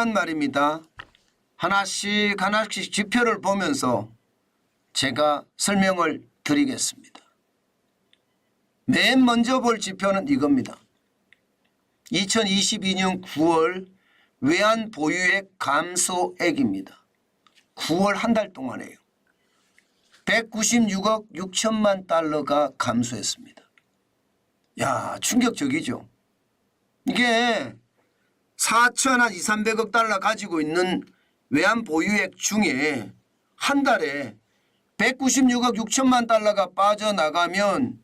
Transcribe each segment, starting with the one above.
일단 말입니다. 하나씩 지표를 보면서 제가 설명을 드리겠습니다. 맨 먼저 볼 지표는 이겁니다. 2022년 9월 외환 보유액 감소액입니다. 9월 한 달 동안에요. 196억 6천만 달러가 감소했습니다. 야, 충격적이죠. 이게 4,200~300억 달러 가지고 있는 외환 보유액 중에 한 달에 196억 6천만 달러가 빠져나가면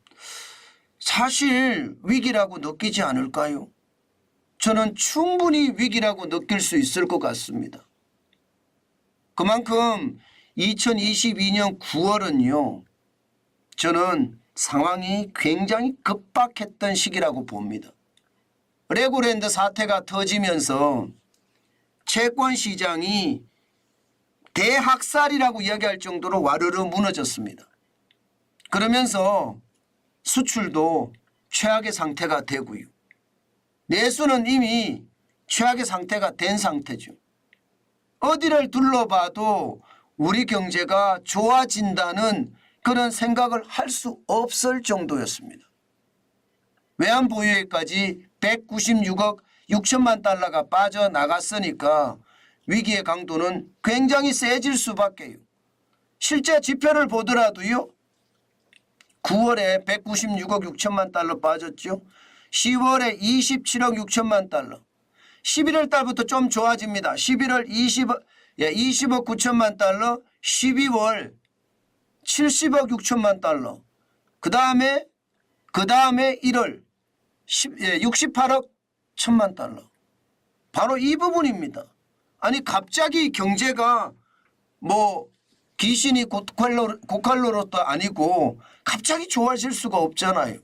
사실 위기라고 느끼지 않을까요? 저는 충분히 위기라고 느낄 수 있을 것 같습니다. 그만큼 2022년 9월은요. 저는 상황이 굉장히 급박했던 시기라고 봅니다. 레고랜드 사태가 터지면서 채권 시장이 대학살이라고 이야기할 정도로 와르르 무너졌습니다. 그러면서 수출도 최악의 상태가 되고요. 내수는 이미 최악의 상태가 된 상태죠. 어디를 둘러봐도 우리 경제가 좋아진다는 그런 생각을 할 수 없을 정도였습니다. 외환 보유액까지 196억 6천만 달러가 빠져나갔으니까 위기의 강도는 굉장히 세질 수밖에요. 실제 지표를 보더라도요. 9월에 196억 6천만 달러 빠졌죠. 10월에 27억 6천만 달러. 11월 달부터 좀 좋아집니다. 11월 20억 9천만 달러. 12월 70억 6천만 달러. 그 다음에 1월 68억 1천만 달러. 바로 이 부분입니다. 아니 갑자기 경제가 뭐 귀신이 고칼로로도 아니고 갑자기 좋아질 수가 없잖아요.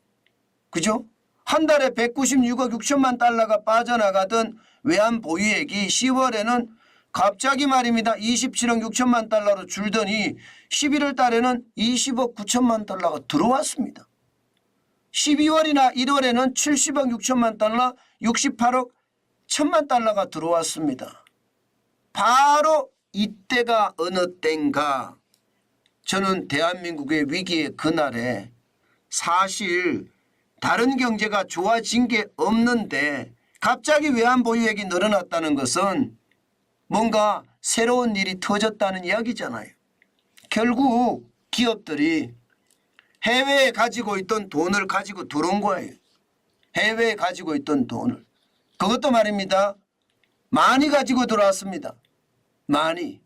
그죠? 한 달에 196억 6천만 달러가 빠져나가던 외환 보유액이 10월에는 갑자기 말입니다. 27억 6천만 달러로 줄더니 11월 달에는 20억 9천만 달러가 들어왔습니다. 12월이나 1월에는 70억 6천만 달러, 68억 1천만 달러가 들어왔습니다. 바로 이때가 어느 때인가 저는 대한민국의 위기의 그날에 사실 다른 경제가 좋아진 게 없는데 갑자기 외환 보유액이 늘어났다는 것은 뭔가 새로운 일이 터졌다는 이야기잖아요. 결국 기업들이 해외에 가지고 있던 돈을 가지고 들어온 거예요. 해외에 가지고 있던 돈을. 그것도 말입니다. 많이 가지고 들어왔습니다. 많이.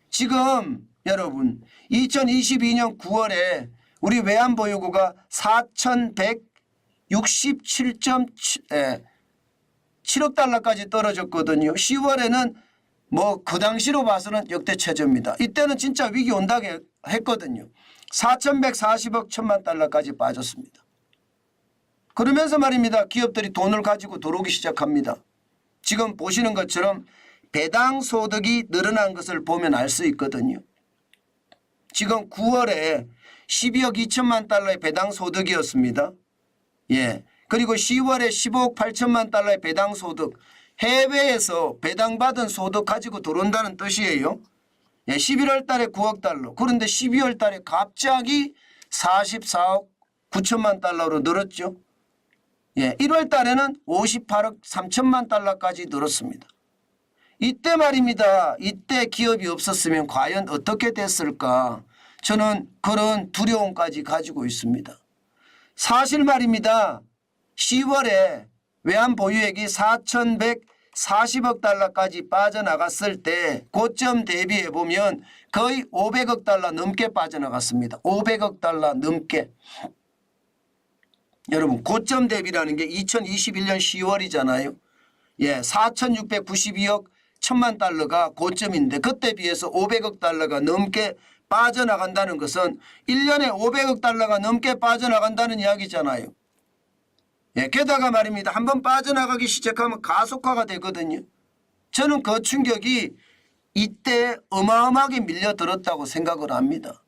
지금 여러분 2022년 9월에 우리 외환 보유고가 4,167.7억 달러까지 떨어졌거든요. 10월에는 뭐 그 당시로 봐서는 역대 최저입니다. 이때는 진짜 위기 온다고 했거든요. 4,140억 1천만 달러까지 빠졌습니다. 그러면서 말입니다. 기업들이 돈을 가지고 들어오기 시작합니다. 지금 보시는 것처럼 배당 소득이 늘어난 것을 보면 알 수 있거든요. 지금 9월에 12억 2천만 달러의 배당 소득이었습니다. 예. 그리고 10월에 15억 8천만 달러의 배당 소득. 해외에서 배당받은 소득 가지고 들어온다는 뜻이에요. 예. 11월 달에 9억 달러. 그런데 12월 달에 갑자기 44억 9천만 달러로 늘었죠. 예. 1월 달에는 58억 3천만 달러까지 늘었습니다. 이때 말입니다. 이때 기업이 없었으면 과연 어떻게 됐을까? 저는 그런 두려움까지 가지고 있습니다. 사실 말입니다. 10월에 외환 보유액이 4,140억 달러까지 빠져나갔을 때 고점 대비해 보면 거의 500억 달러 넘게 빠져나갔습니다. 500억 달러 넘게. 여러분 고점 대비라는 게 2021년 10월이잖아요. 예, 4,692억 1천만 달러가 고점인데 그때 비해서 500억 달러가 넘게 빠져나간다는 것은 1년에 500억 달러가 넘게 빠져나간다는 이야기잖아요. 예, 게다가 말입니다. 한번 빠져나가기 시작하면 가속화가 되거든요. 저는 그 충격이 이때 어마어마하게 밀려들었다고 생각을 합니다.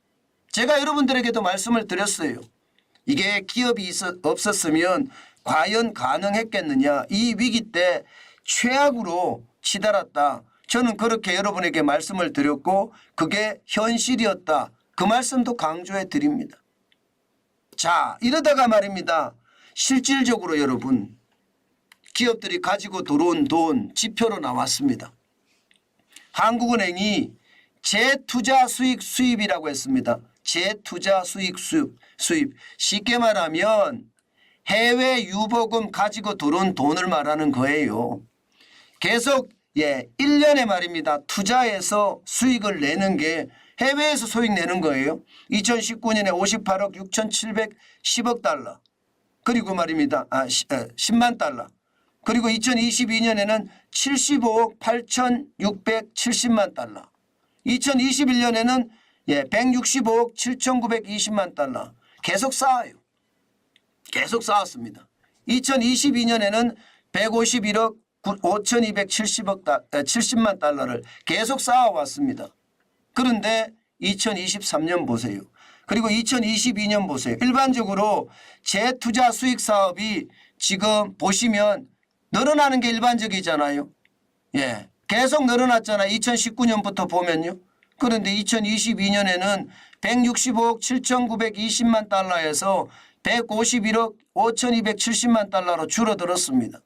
제가 여러분들에게도 말씀을 드렸어요. 이게 기업이 없었으면 과연 가능했겠느냐. 이 위기 때 최악으로 치달았다. 저는 그렇게 여러분에게 말씀을 드렸고 그게 현실이었다. 그 말씀도 강조해 드립니다. 자, 이러다가 말입니다. 실질적으로 여러분 기업들이 가지고 들어온 돈 지표로 나왔습니다. 한국은행이 재투자 수입이라고 했습니다. 재투자 수입. 쉽게 말하면 해외 유보금 가지고 들어온 돈을 말하는 거예요. 계속 1년에 말입니다. 투자해서 수익을 내는 게 해외에서 수익 내는 거예요. 2019년에 58억 6,710억 달러. 그리고 말입니다. 10만 달러. 그리고 2022년에는 75억 8,670만 달러. 2021년에는 165억 7,920만 달러. 계속 쌓아요. 계속 쌓았습니다. 2022년에는 151억 5,270만 달러를 계속 쌓아왔습니다. 그런데 2023년 보세요. 그리고 2022년 보세요. 일반적으로 재투자 수익 사업이 지금 보시면 늘어나는 게 일반적이잖아요. 계속 늘어났잖아요. 2019년부터 보면요. 그런데 2022년에는 165억 7,920만 달러에서 151억 5,270만 달러로 줄어들었습니다.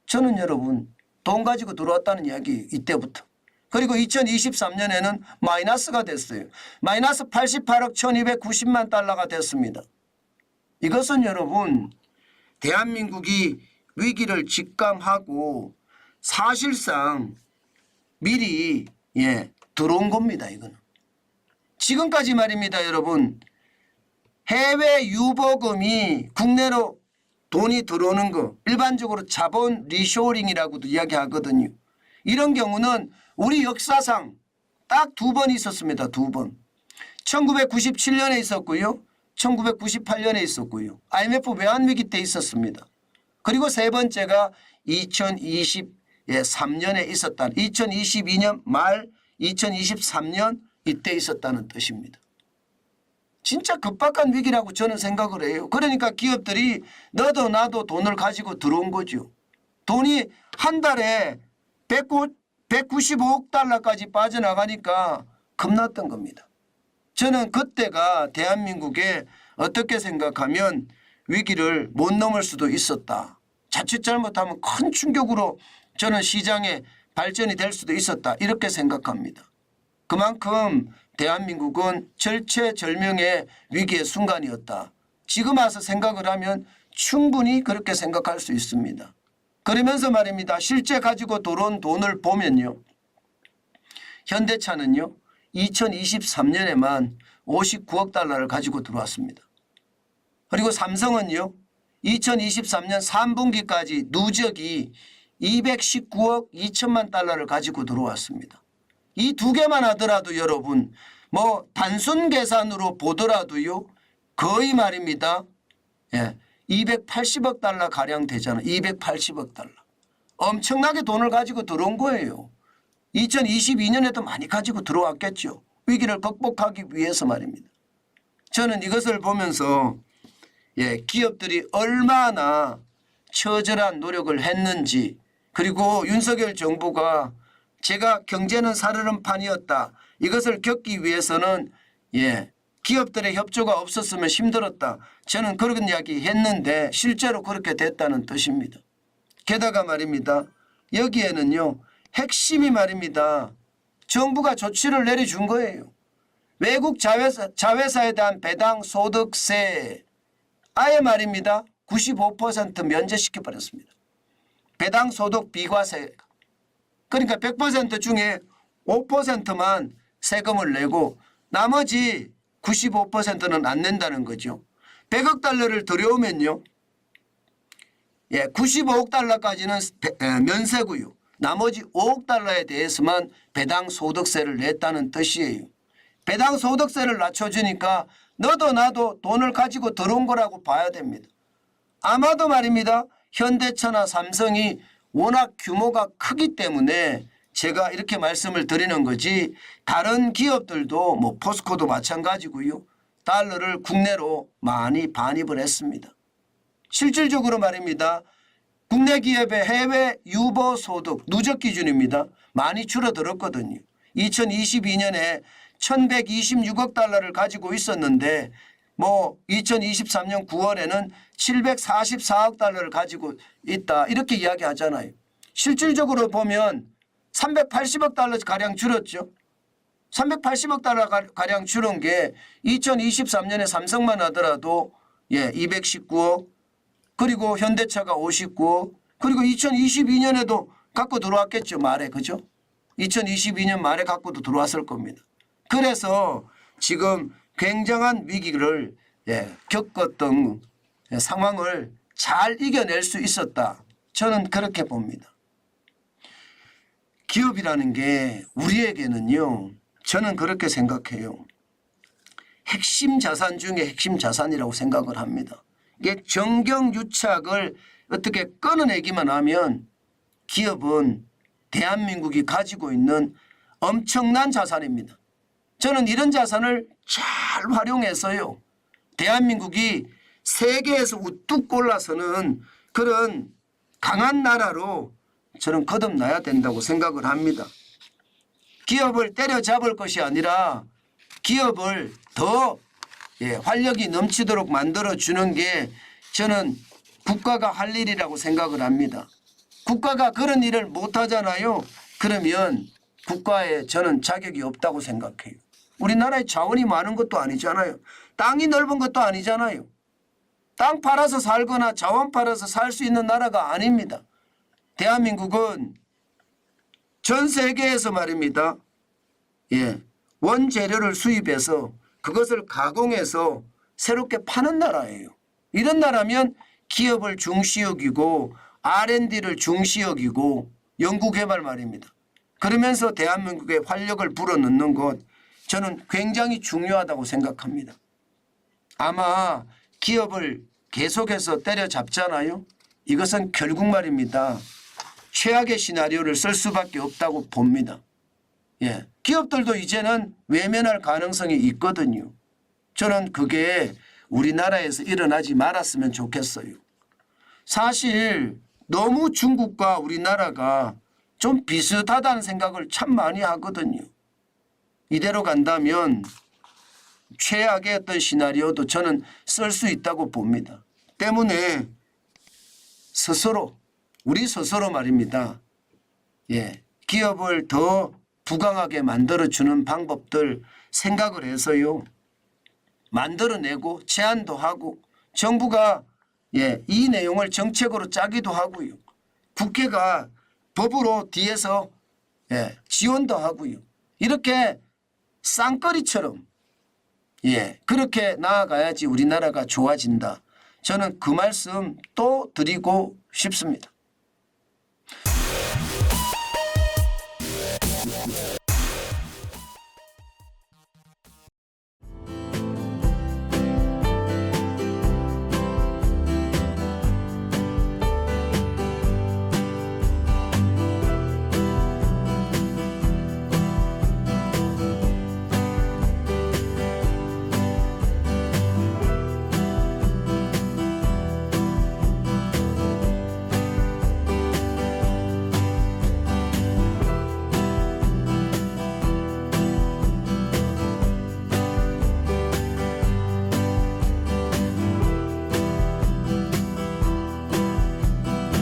저는 여러분 돈 가지고 들어왔다는 이야기 이때부터. 그리고 2023년에는 마이너스가 됐어요. 마이너스 88억 1,290만 달러가 됐습니다. 이것은 여러분 대한민국이 위기를 직감하고 사실상 미리 들어온 겁니다. 이거는. 지금까지 말입니다. 여러분 해외 유보금이 국내로 돈이 들어오는 거 일반적으로 자본 리쇼링이라고도 이야기하거든요. 이런 경우는 우리 역사상 딱 2번 있었습니다. 2번. 1997년에 있었고요. 1998년에 있었고요. IMF 외환위기 때 있었습니다. 그리고 세 번째가 2023년에 있었다. 2022년 말 2023년 이때 있었다는 뜻입니다. 진짜 급박한 위기라고 저는 생각을 해요. 그러니까 기업들이 너도 나도 돈을 가지고 들어온 거죠. 돈이 한 달에 195억 달러까지 빠져나가니까 겁났던 겁니다. 저는 그때가 대한민국에 어떻게 생각하면 위기를 못 넘을 수도 있었다. 자칫 잘못하면 큰 충격으로 저는 시장에 발전이 될 수도 있었다. 이렇게 생각합니다. 그만큼 대한민국은 절체절명의 위기의 순간이었다. 지금 와서 생각을 하면 충분히 그렇게 생각할 수 있습니다. 그러면서 말입니다. 실제 가지고 들어온 돈을 보면요. 현대차는요. 2023년에만 59억 달러를 가지고 들어왔습니다. 그리고 삼성은요. 2023년 3분기까지 누적이 219억 2천만 달러를 가지고 들어왔습니다. 이 두 개만 하더라도 여러분 단순 계산으로 보더라도요. 거의 말입니다. 280억 달러 가량 되잖아요. 280억 달러. 엄청나게 돈을 가지고 들어온 거예요. 2022년에도 많이 가지고 들어왔겠죠. 위기를 극복하기 위해서 말입니다. 저는 이것을 보면서 기업들이 얼마나 처절한 노력을 했는지 그리고 윤석열 정부가 제가 경제는 살얼음판이었다. 이것을 겪기 위해서는 기업들의 협조가 없었으면 힘들었다. 저는 그런 이야기 했는데 실제로 그렇게 됐다는 뜻입니다. 게다가 말입니다. 여기에는요. 핵심이 말입니다. 정부가 조치를 내려준 거예요. 외국 자회사에 대한 배당 소득세 아예 말입니다. 95% 면제시켜버렸습니다. 배당 소득 비과세. 그러니까 100% 중에 5%만 세금을 내고 나머지 95%는 안 낸다는 거죠. 100억 달러를 들여오면요. 95억 달러까지는 면세고요. 나머지 5억 달러에 대해서만 배당 소득세를 냈다는 뜻이에요. 배당 소득세를 낮춰주니까 너도 나도 돈을 가지고 들어온 거라고 봐야 됩니다. 아마도 말입니다. 현대차나 삼성이 워낙 규모가 크기 때문에 제가 이렇게 말씀을 드리는 거지 다른 기업들도 포스코도 마찬가지고요. 달러를 국내로 많이 반입을 했습니다. 실질적으로 말입니다. 국내 기업의 해외 유보 소득 누적 기준입니다. 많이 줄어들었거든요. 2022년에 1126억 달러를 가지고 있었는데 2023년 9월에는 744억 달러를 가지고 있다. 이렇게 이야기하잖아요. 실질적으로 보면 380억 달러 가량 줄었죠. 380억 달러 가량 줄은 게 2023년에 삼성만 하더라도 219억, 그리고 현대차가 59억, 그리고 2022년에도 갖고 들어왔겠죠. 말에. 그죠? 2022년 말에 갖고도 들어왔을 겁니다. 그래서 지금 굉장한 위기를 겪었던 상황을 잘 이겨낼 수 있었다. 저는 그렇게 봅니다. 기업이라는 게 우리에게는요, 저는 그렇게 생각해요. 핵심 자산 중에 핵심 자산이라고 생각을 합니다. 이게 정경유착을 어떻게 끊어내기만 하면 기업은 대한민국이 가지고 있는 엄청난 자산입니다. 저는 이런 자산을 잘 활용해서요, 대한민국이 세계에서 우뚝 올라서는 그런 강한 나라로 저는 거듭나야 된다고 생각을 합니다. 기업을 때려잡을 것이 아니라 기업을 더 활력이 넘치도록 만들어주는 게 저는 국가가 할 일이라고 생각을 합니다. 국가가 그런 일을 못하잖아요. 그러면 국가에 저는 자격이 없다고 생각해요. 우리나라에 자원이 많은 것도 아니잖아요. 땅이 넓은 것도 아니잖아요. 땅 팔아서 살거나 자원 팔아서 살 수 있는 나라가 아닙니다. 대한민국은 전 세계에서 말입니다. 원재료를 수입해서 그것을 가공해서 새롭게 파는 나라예요. 이런 나라면 기업을 중시 여기고 R&D를 중시 여기고 연구개발 말입니다. 그러면서 대한민국에 활력을 불어넣는 것, 저는 굉장히 중요하다고 생각합니다. 아마 기업을 계속해서 때려잡잖아요. 이것은 결국 말입니다. 최악의 시나리오를 쓸 수밖에 없다고 봅니다. 기업들도 이제는 외면할 가능성이 있거든요. 저는 그게 우리나라에서 일어나지 말았으면 좋겠어요. 사실 너무 중국과 우리나라가 좀 비슷하다는 생각을 참 많이 하거든요. 이대로 간다면 최악의 어떤 시나리오도 저는 쓸 수 있다고 봅니다. 때문에 스스로, 우리 스스로 말입니다. 기업을 더 부강하게 만들어주는 방법들 생각을 해서요, 만들어내고 제안도 하고 정부가 이 내용을 정책으로 짜기도 하고요. 국회가 법으로 뒤에서 지원도 하고요. 이렇게 쌍꺼리처럼 그렇게 나아가야지 우리나라가 좋아진다. 저는 그 말씀 또 드리고 싶습니다.